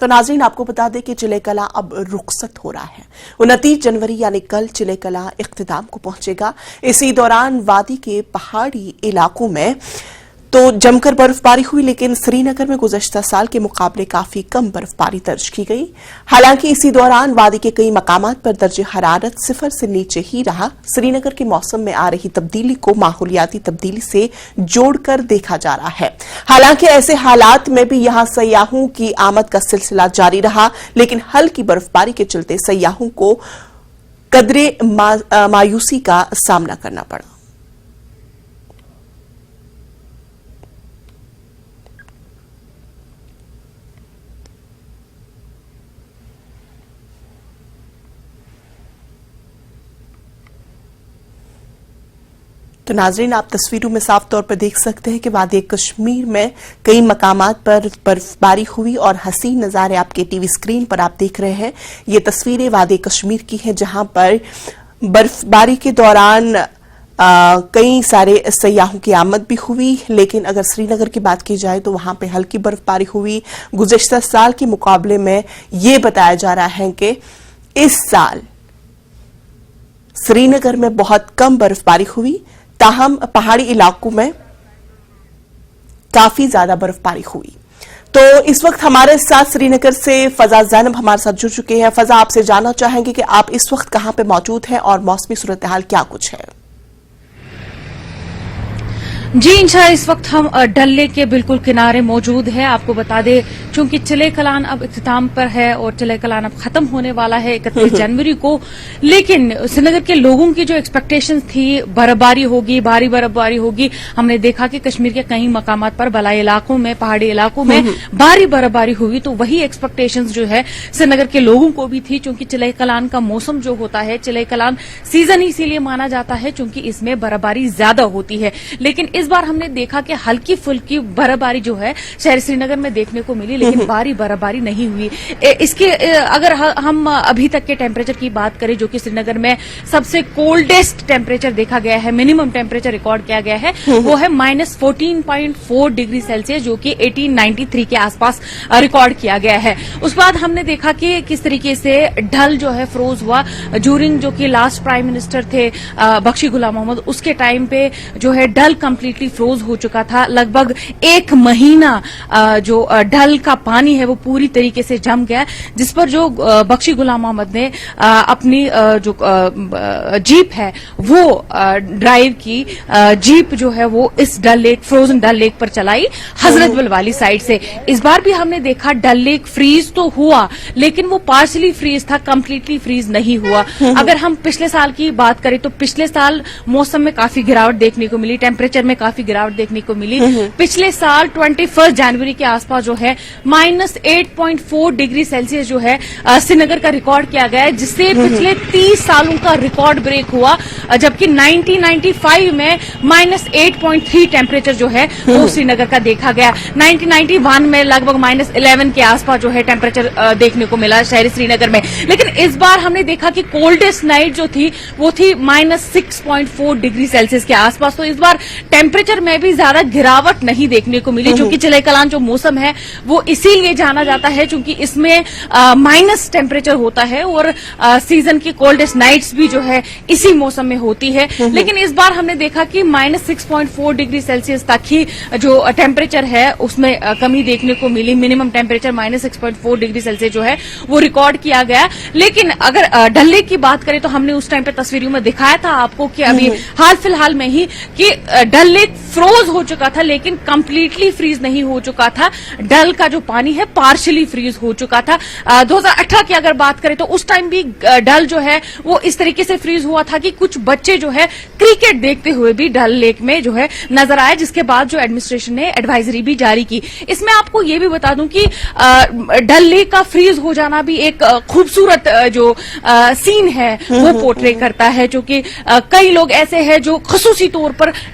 تو ناظرین آپ کو بتا دیں کہ چلے کلاں اب رخصت ہو رہا ہے۔ 29 جنوری یعنی کل چلے کلاں اختتام کو پہنچے گا۔ اسی دوران وادی کے پہاڑی علاقوں میں تو جم کر برف باری ہوئی، لیکن سری نگر میں گزشتہ سال کے مقابلے کافی کم برف باری درج کی گئی۔ حالانکہ اسی دوران وادی کے کئی مقامات پر درجہ حرارت 0 سے نیچے ہی رہا۔ سری نگر کے موسم میں آ رہی تبدیلی کو ماحولیاتی تبدیلی سے جوڑ کر دیکھا جا رہا ہے۔ حالانکہ ایسے حالات میں بھی یہاں سیاحوں کی آمد کا سلسلہ جاری رہا، لیکن ہلکی برف باری کے چلتے سیاحوں کو قدرے مایوسی کا سامنا کرنا پڑا۔ تو ناظرین آپ تصویروں میں صاف طور پر دیکھ سکتے ہیں کہ وادی کشمیر میں کئی مقامات پر برف باری ہوئی اور حسین نظارے آپ کے ٹی وی سکرین پر آپ دیکھ رہے ہیں۔ یہ تصویریں وادی کشمیر کی ہیں جہاں پر برف باری کے دوران کئی سارے سیاحوں کی آمد بھی ہوئی، لیکن اگر سری نگر کی بات کی جائے تو وہاں پہ ہلکی برف باری ہوئی۔ گزشتہ سال کے مقابلے میں یہ بتایا جا رہا ہے کہ اس سال سری نگر میں بہت کم برف باری ہوئی، تاہم پہاڑی علاقوں میں کافی زیادہ برف باری ہوئی۔ تو اس وقت ہمارے ساتھ سری نگر سے فضا زینب ہمارے ساتھ جڑ چکے ہیں۔ فضا، آپ سے جاننا چاہیں گے کہ آپ اس وقت کہاں پہ موجود ہیں اور موسمی صورتحال کیا کچھ ہے؟ جی انشاءاللہ اس وقت ہم ڈل لیک کے بالکل کنارے موجود ہیں۔ آپ کو بتا دیں چونکہ چلے کلان اب اختتام پر ہے اور چلے کلان اب ختم ہونے والا ہے 31 جنوری کو، لیکن سری نگر کے لوگوں کی جو ایکسپیکٹیشن تھی برف باری ہوگی، بھاری برف باری ہوگی، ہم نے دیکھا کہ کشمیر کے کئی مقامات پر بالائی علاقوں میں، پہاڑی علاقوں میں بھاری برف باری ہوئی، تو وہی ایکسپیکٹیشن جو ہے سری نگر کے لوگوں کو بھی تھی، چونکہ چلے کلان کا موسم جو ہوتا ہے، چلے کلان سیزن اسی لیے مانا جاتا ہے چونکہ اس میں برف باری زیادہ ہوتی ہے، لیکن اس بار ہم نے دیکھا کہ ہلکی پھلکی برف باری جو ہے شہر سری نگر میں دیکھنے کو ملی، لیکن بھاری برف باری نہیں ہوئی۔ اس کے اگر ہم ابھی تک کے ٹیمپریچر کی بات کریں جو کہ سری نگر میں سب سے کولڈسٹ ٹیمپریچر دیکھا گیا ہے، منیمم ٹیمپریچر ریکارڈ کیا گیا ہے، وہ ہے -14.4 ڈگری سیلسیس جو کہ 1893 کے آس پاس ریکارڈ کیا گیا ہے۔ اس بعد ہم نے دیکھا کہ کس طریقے سے ڈل جو ہے فروز ہوا جورنگ جو کہ لاسٹ پرائم منسٹر تھے بخشی غلام محمد، اس کے ٹائم پہ جو ہے ڈل کمپلیٹلی فروز ہو چکا تھا۔ لگ بھگ 1 مہینہ جو ڈل کا پانی ہے وہ پوری طریقے سے جم گیا، جس پر جو بخشی غلام محمد نے اپنی جو جیپ ہے وہ ڈرائیو کی، جیپ جو ہے وہ اس ڈل لیک، فروزن ڈل لیک پر چلائی حضرت بل والی سائڈ سے۔ اس بار بھی ہم نے دیکھا ڈل لیک فریز تو ہوا لیکن وہ پارشلی فریز تھا، کمپلیٹلی فریز نہیں ہوا۔ اگر ہم پچھلے سال کی بات کریں تو پچھلے سال موسم میں کافی گراوٹ دیکھنے کو ملی، ٹیمپریچر میں کافی گراوٹ دیکھنے کو ملی۔ پچھلے سال 21 جنوری کے آس پاس جو ہے -8.4 ڈگری سیلسیس جو ہے سری نگر کا ریکارڈ کیا گیا ہے، جس سے پچھلے 30 سالوں کا ریکارڈ بریک ہوا، جبکہ 1995 میں -8.3 ٹیمپریچر جو ہے وہ سری نگر کا دیکھا گیا۔ 1991 میں لگ بھگ -11 کے آس پاس جو ہے ٹیمپریچر دیکھنے کو ملا شہر سری نگر میں، لیکن اس بار ہم نے دیکھا کہ کولڈسٹ نائٹ جو تھی وہ تھی -6.4 ڈگری سیلسیس کے آس پاس۔ تو اس بار ٹیمپریچر میں بھی زیادہ گراوٹ نہیں دیکھنے کو ملی، چونکہ چلے کلان جو موسم ہے وہ اسی لیے جانا جاتا ہے چونکہ اس میں مائنس ٹیمپریچر ہوتا ہے اور سیزن کی کولڈسٹ نائٹس بھی جو ہے اسی موسم میں ہوتی ہے، لیکن اس بار ہم نے دیکھا کہ -6.4 ڈگری سیلسیس تک ہی جو ٹیمپریچر ہے اس میں کمی دیکھنے کو ملی۔ منیمم ٹیمپریچر -6.4 ڈگری سیلسیس جو ہے وہ ریکارڈ کیا گیا، لیکن اگر ڈل لیک کی بات کریں تو ہم نے اس ٹائم پہ تصویروں میں دکھایا تھا آپ کو کہ ابھی حال فی الحال میں ہی کہ ڈل لیک فروز ہو چکا تھا لیکن کمپلیٹلی فریز نہیں ہو چکا تھا، ڈل کا جو پانی ہے پارشلی فریز ہو چکا تھا۔ 2018 کی اگر بات کریں تو اس ٹائم بھی ڈل جو ہے وہ اس طریقے سے فریز ہوا تھا کہ کچھ بچے جو ہے کرکٹ دیکھتے ہوئے بھی ڈل لیک میں جو ہے نظر آئے، جس کے بعد جو ایڈمنسٹریشن نے ایڈوائزری بھی جاری کی۔ اس میں آپ کو یہ بھی بتا دوں کہ ڈل لیک کا فریز ہو جانا بھی ایک خوبصورت جو سین ہے وہ پورٹری کرتا ہے، جو کہ کئی لوگ ایسے ہیں جو خصوصی طور پر